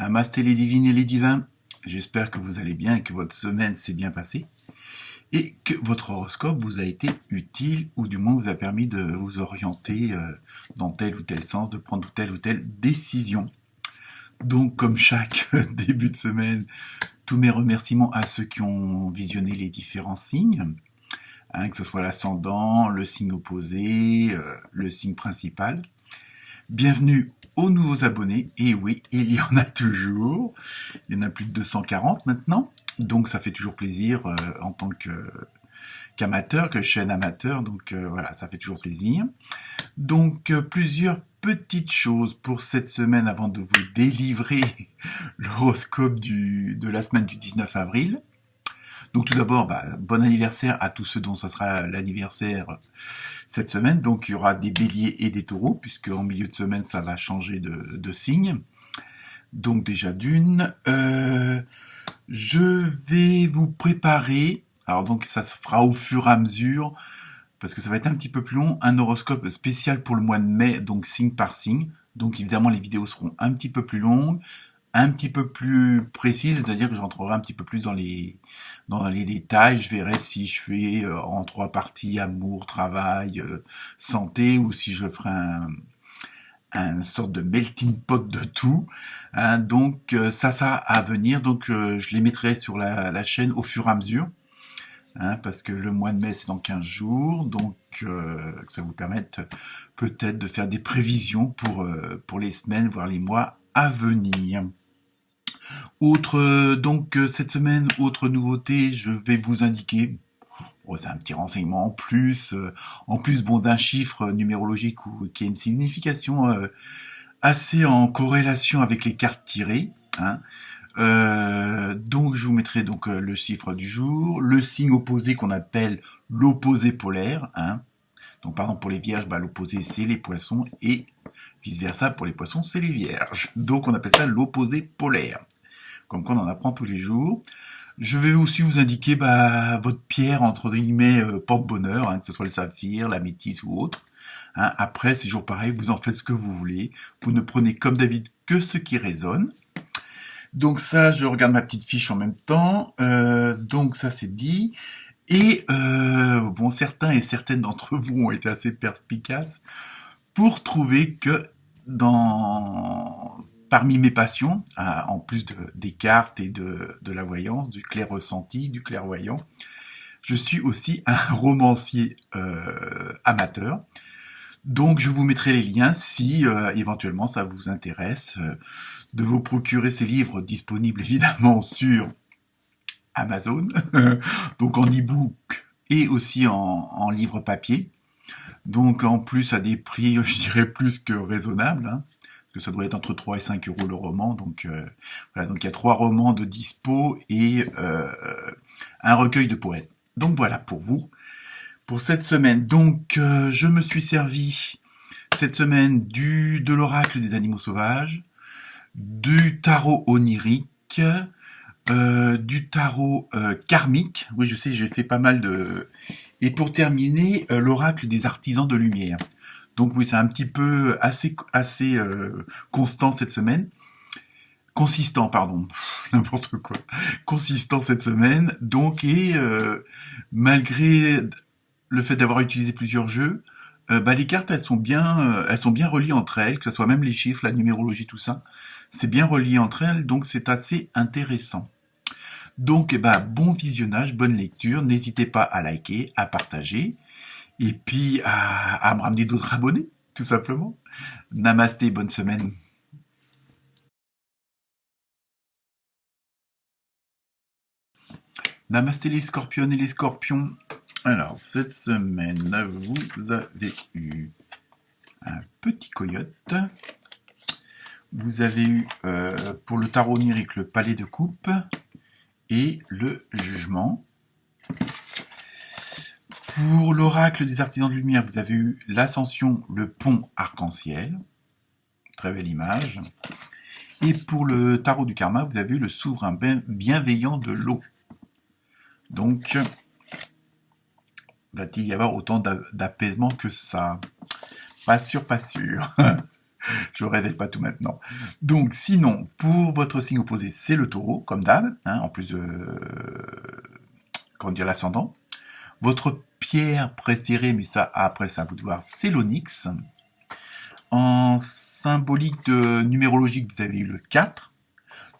Namasté les divines et les divins, j'espère que vous allez bien et que votre semaine s'est bien passée et que votre horoscope vous a été utile ou du moins vous a permis de vous orienter dans tel ou tel sens, de prendre telle ou telle décision. Donc comme chaque début de semaine, tous mes remerciements à ceux qui ont visionné les différents signes, que ce soit l'ascendant, le signe opposé, le signe principal. Bienvenue aux nouveaux abonnés, et oui, il y en a toujours, il y en a plus de 240 maintenant, donc ça fait toujours plaisir en tant qu'amateur, que chaîne amateur, donc voilà, ça fait toujours plaisir. Donc plusieurs petites choses pour cette semaine avant de vous délivrer l'horoscope de la semaine du 19 avril. Donc tout d'abord, bon anniversaire à tous ceux dont ça sera l'anniversaire cette semaine. Donc il y aura des béliers et des taureaux, puisque en milieu de semaine, ça va changer de signe. Donc déjà d'une, je vais vous préparer, alors donc ça se fera au fur et à mesure, parce que ça va être un petit peu plus long, un horoscope spécial pour le mois de mai, donc signe par signe. Donc évidemment les vidéos seront un petit peu plus longues, un petit peu plus précises, c'est-à-dire que j'entrerai un petit peu plus dans les détails. Je verrai si je fais en 3 parties amour, travail, santé, ou si je ferai un sorte de melting pot de tout. Donc ça à venir. Donc je les mettrai sur la chaîne au fur et à mesure. Parce que le mois de mai c'est dans 15 jours, donc ça vous permette peut-être de faire des prévisions pour les semaines, voire les mois à venir. Donc cette semaine, autre nouveauté, je vais vous indiquer, c'est un petit renseignement en plus bon, d'un chiffre numérologique qui a une signification assez en corrélation avec les cartes tirées. Donc je vous mettrai donc le chiffre du jour, le signe opposé qu'on appelle l'opposé polaire. Donc par exemple pour les vierges, l'opposé c'est les poissons, et vice versa pour les poissons c'est les vierges. Donc on appelle ça l'opposé polaire. Comme quoi on en apprend tous les jours. Je vais aussi vous indiquer votre pierre entre guillemets porte-bonheur, que ce soit le saphir, la métisse ou autre. Après c'est toujours pareil, vous en faites ce que vous voulez. Vous ne prenez comme d'habitude que ce qui résonne. Donc ça, je regarde ma petite fiche en même temps. Donc ça c'est dit. Et bon, certains et certaines d'entre vous ont été assez perspicaces pour trouver que parmi mes passions, en plus des cartes et de la voyance, du clair ressenti, du clairvoyant, je suis aussi un romancier amateur. Donc je vous mettrai les liens si éventuellement ça vous intéresse de vous procurer ces livres, disponibles évidemment sur Amazon, donc en e-book et aussi en livre papier. Donc en plus à des prix, je dirais, plus que raisonnables, parce que ça doit être entre 3 et 5 euros le roman. Donc voilà, donc il y a 3 romans de dispo et un recueil de poètes. Donc voilà pour vous, pour cette semaine. Donc je me suis servi cette semaine de l'oracle des animaux sauvages, du tarot onirique, du tarot karmique. Oui, je sais, j'ai fait pas mal de... Et pour terminer, l'oracle des artisans de lumière. Donc oui, c'est un petit peu assez constant cette semaine. Consistant, pardon. N'importe quoi. Consistant cette semaine. Donc, et malgré le fait d'avoir utilisé plusieurs jeux, les cartes, elles sont bien reliées entre elles, que ce soit même les chiffres, la numérologie, tout ça. C'est bien relié entre elles, donc c'est assez intéressant. Donc, bon visionnage, bonne lecture. N'hésitez pas à liker, à partager, et puis à me ramener d'autres abonnés, tout simplement. Namasté, bonne semaine. Namasté les scorpions et les scorpions. Alors, cette semaine, vous avez eu un petit coyote. Vous avez eu, pour le tarot onirique, le palais de coupe et le jugement. Pour l'oracle des artisans de lumière, vous avez eu l'ascension, le pont arc-en-ciel. Très belle image. Et pour le tarot du karma, vous avez eu le souverain bienveillant de l'eau. Donc, va-t-il y avoir autant d'apaisement que ça? Pas sûr, pas sûr. Je révèle pas tout maintenant. Donc, sinon, pour votre signe opposé, c'est le taureau, comme d'hab, hein, en plus de, comment dire, l'ascendant. Votre pierre préférée, mais ça, après, c'est à vous de voir, c'est l'onyx. En symbolique de numérologique, vous avez eu le 4.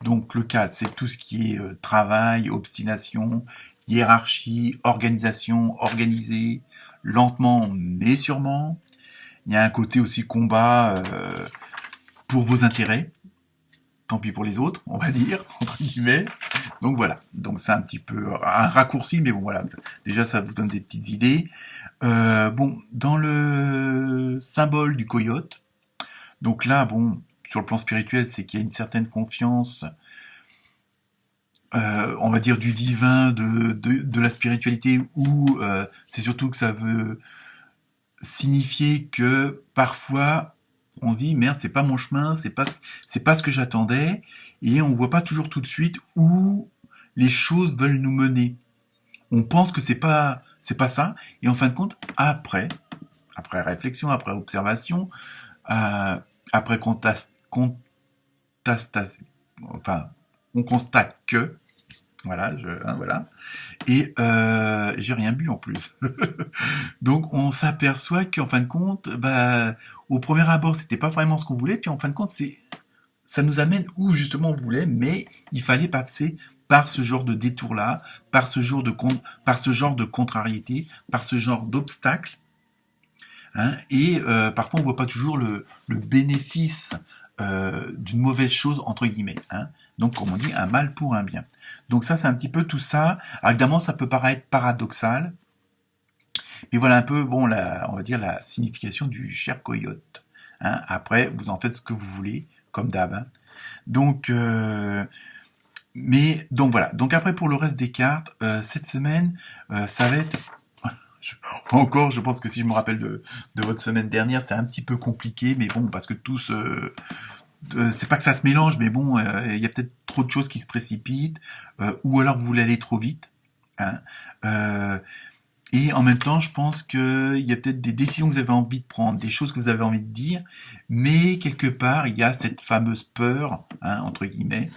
Donc, le 4, c'est tout ce qui est travail, obstination, hiérarchie, organisation, organisé, lentement mais sûrement. Il y a un côté aussi combat pour vos intérêts. Tant pis pour les autres, on va dire, entre guillemets. Donc voilà. Donc c'est un petit peu un raccourci, mais bon voilà. Déjà, ça vous donne des petites idées. Bon, dans le symbole du coyote, donc là, bon, sur le plan spirituel, c'est qu'il y a une certaine confiance, on va dire du divin, de la spiritualité, ou c'est surtout que ça veut signifier que parfois on se dit merde, c'est pas mon chemin, c'est pas ce que j'attendais, et on voit pas toujours tout de suite où les choses veulent nous mener. On pense que c'est pas ça, et en fin de compte, après réflexion, après observation, euh, après enfin, on constate que voilà, voilà. Et j'ai rien bu en plus. Donc on s'aperçoit qu'en fin de compte, bah, au premier abord, c'était pas vraiment ce qu'on voulait, puis en fin de compte, ça nous amène où justement on voulait, mais il fallait passer par ce genre de détour-là, par ce genre de contrariété, par ce genre d'obstacle. Hein, et parfois on voit pas toujours le bénéfice d'une mauvaise chose entre guillemets. Hein. Donc comme on dit, un mal pour un bien. Donc ça c'est un petit peu tout ça. Alors, évidemment ça peut paraître paradoxal, mais voilà un peu bon on va dire la signification du cher coyote. Hein. Après vous en faites ce que vous voulez, comme d'hab. Hein. Donc donc voilà. Donc après pour le reste des cartes, cette semaine ça va être encore, je pense que si je me rappelle de votre semaine dernière, c'est un petit peu compliqué, mais bon, parce que tous, c'est pas que ça se mélange, mais bon, il y a peut-être trop de choses qui se précipitent, ou alors vous voulez aller trop vite. Hein. Et en même temps, je pense qu'il y a peut-être des décisions que vous avez envie de prendre, des choses que vous avez envie de dire, mais quelque part, il y a cette fameuse peur, hein, entre guillemets.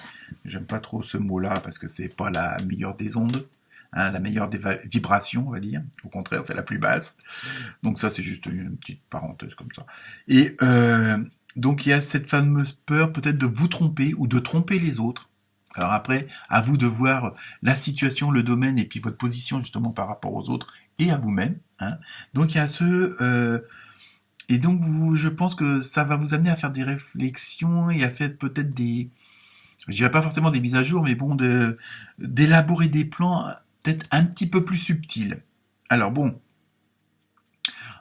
J'aime pas trop ce mot-là parce que c'est pas la meilleure des ondes. Hein, la meilleure des vibrations, on va dire. Au contraire, c'est la plus basse. Donc ça, c'est juste une petite parenthèse comme ça. Et donc il y a cette fameuse peur peut-être de vous tromper ou de tromper les autres. Alors après, à vous de voir la situation, le domaine et puis votre position justement par rapport aux autres et à vous-même. Hein. Donc il y a et donc je pense que ça va vous amener à faire des réflexions et à faire peut-être je dirais pas forcément des mises à jour, mais bon, d'élaborer des plans peut-être un petit peu plus subtils. Alors bon,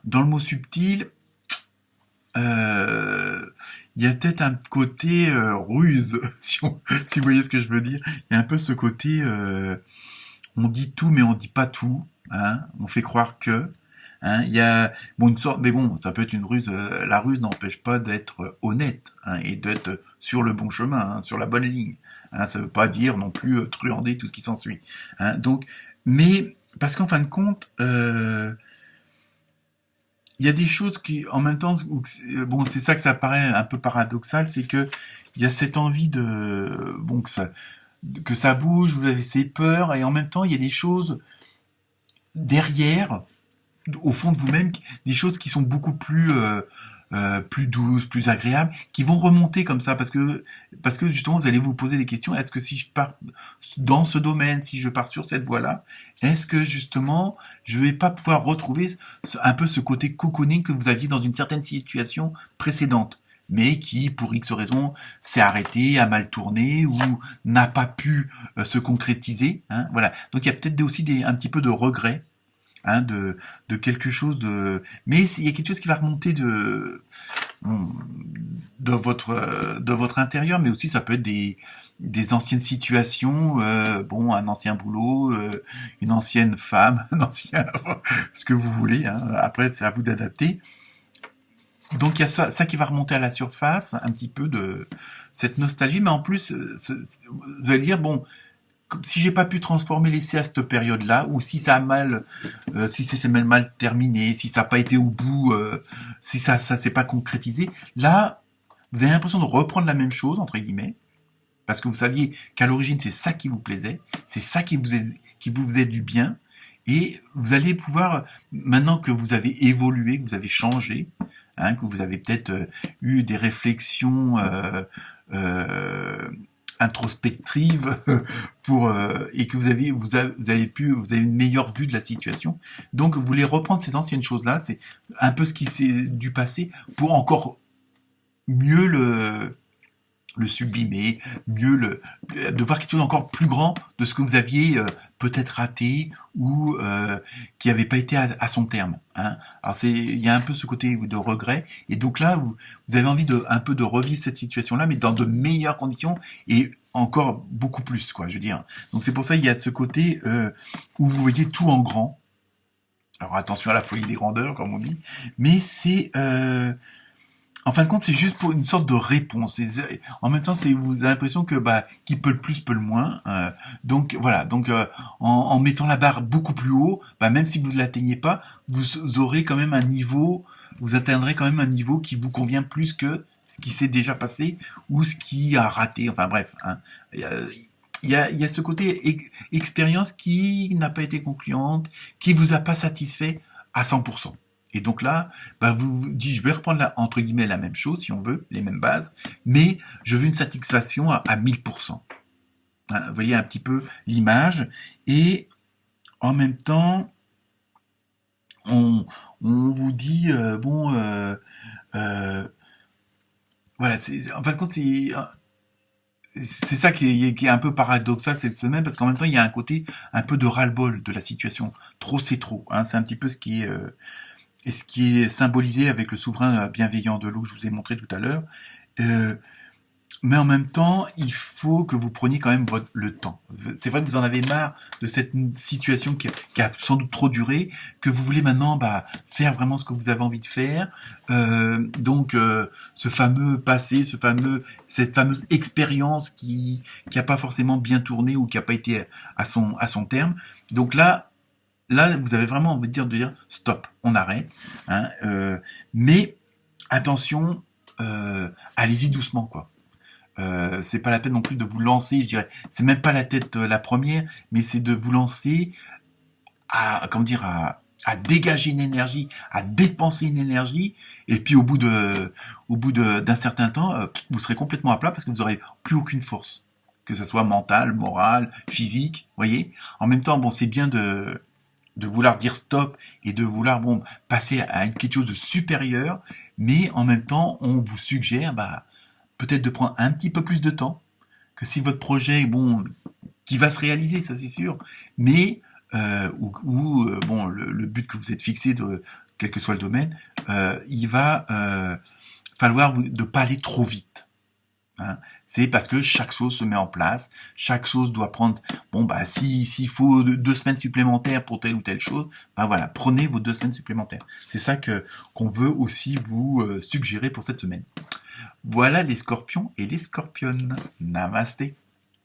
dans le mot subtil, il y a peut-être un côté ruse, si vous voyez ce que je veux dire. Il y a un peu ce côté, on dit tout mais on dit pas tout. Hein, on fait croire que. Hein, il y a bon une sorte, mais bon, ça peut être une ruse. La ruse n'empêche pas d'être honnête hein, et d'être sur le bon chemin, hein, sur la bonne ligne. Hein, ça veut pas dire non plus truander tout ce qui s'ensuit. Hein, donc, mais parce qu'en fin de compte, il y a des choses qui, en même temps, bon, c'est ça que ça paraît un peu paradoxal, c'est que il y a cette envie de, bon, que ça bouge, vous avez ces peurs, et en même temps, il y a des choses derrière au fond de vous-même, des choses qui sont beaucoup plus douces, plus agréables, qui vont remonter comme ça, parce que justement vous allez vous poser des questions. Est-ce que si je pars dans ce domaine, si je pars sur cette voie-là, est-ce que justement je vais pas pouvoir retrouver un peu ce côté cocooning que vous aviez dans une certaine situation précédente, mais qui, pour X raisons, s'est arrêté, a mal tourné ou n'a pas pu se concrétiser. Hein, voilà. Donc il y a peut-être aussi un petit peu de regret. Hein, de quelque chose de, mais il y a quelque chose qui va remonter de votre intérieur, mais aussi ça peut être des anciennes situations, bon, un ancien boulot, une ancienne femme, un ancien, ce que vous voulez. Hein. Après, c'est à vous d'adapter. Donc il y a ça qui va remonter à la surface, un petit peu de cette nostalgie, mais en plus, vous allez dire bon. Si j'ai pas pu transformer l'essai à cette période-là, ou si ça a si c'est mal terminé, si ça n'a pas été au bout, si ça s'est pas concrétisé, là, vous avez l'impression de reprendre la même chose, entre guillemets, parce que vous saviez qu'à l'origine, c'est ça qui vous plaisait, c'est ça qui vous faisait du bien, et vous allez pouvoir, maintenant que vous avez évolué, que vous avez changé, hein, que vous avez peut-être eu des réflexions euh, introspectives et que vous avez une meilleure vue de la situation. Donc vous voulez reprendre ces anciennes choses-là, c'est un peu ce qui s'est du passé pour encore mieux le sublimer, de voir quelque chose encore plus grand de ce que vous aviez peut-être raté ou qui n'avait pas été à son terme. Hein. Alors il y a un peu ce côté de regret, et donc là vous avez envie un peu de revivre cette situation-là, mais dans de meilleures conditions et encore beaucoup plus, quoi. Je veux dire. Donc c'est pour ça il y a ce côté où vous voyez tout en grand. Alors attention à la folie des grandeurs, comme on dit, mais c'est en fin de compte, c'est juste pour une sorte de réponse. En même temps, vous avez l'impression que qui peut le plus peut le moins. Donc voilà. Donc en mettant la barre beaucoup plus haut, même si vous ne l'atteignez pas, vous aurez quand même un niveau. Vous atteindrez quand même un niveau qui vous convient plus que ce qui s'est déjà passé ou ce qui a raté. Enfin bref. Hein. Il y a ce côté expérience qui n'a pas été concluante, qui vous a pas satisfait à 100%. Et donc là, vous vous dites, je vais reprendre entre guillemets la même chose, si on veut, les mêmes bases, mais je veux une satisfaction à 1000%. Hein, vous voyez un petit peu l'image, et en même temps, on vous dit, voilà, en fin de compte, c'est ça qui est un peu paradoxal cette semaine, parce qu'en même temps, il y a un côté un peu de ras-le-bol de la situation. Trop, c'est trop. Hein, c'est un petit peu ce qui est symbolisé avec le souverain bienveillant de l'eau que je vous ai montré tout à l'heure. Mais en même temps, il faut que vous preniez quand même le temps. C'est vrai que vous en avez marre de cette situation qui a sans doute trop duré, que vous voulez maintenant faire vraiment ce que vous avez envie de faire. Donc, ce fameux passé, cette fameuse expérience qui a pas forcément bien tourné ou qui a pas été à son terme. Donc là, vous avez vraiment envie de dire stop, on arrête. Hein, mais attention, allez-y doucement, quoi. C'est pas la peine non plus de vous lancer, je dirais. C'est même pas la tête la première, mais c'est de vous lancer à dégager une énergie, à dépenser une énergie, et puis au bout d'un certain temps, vous serez complètement à plat parce que vous n'aurez plus aucune force, que ce soit mentale, morale, physique. Voyez. En même temps, c'est bien de vouloir dire stop et de vouloir passer à quelque chose de supérieur, mais en même temps on vous suggère peut-être de prendre un petit peu plus de temps, que si votre projet qui va se réaliser, ça c'est sûr, mais le but que vous êtes fixé, quel que soit le domaine, il va falloir de pas aller trop vite. Hein. C'est parce que chaque chose se met en place, chaque chose doit prendre, s'il faut 2 semaines supplémentaires pour telle ou telle chose, voilà, prenez vos 2 semaines supplémentaires. C'est ça qu'on veut aussi vous suggérer pour cette semaine. Voilà les scorpions et les scorpionnes. Namasté.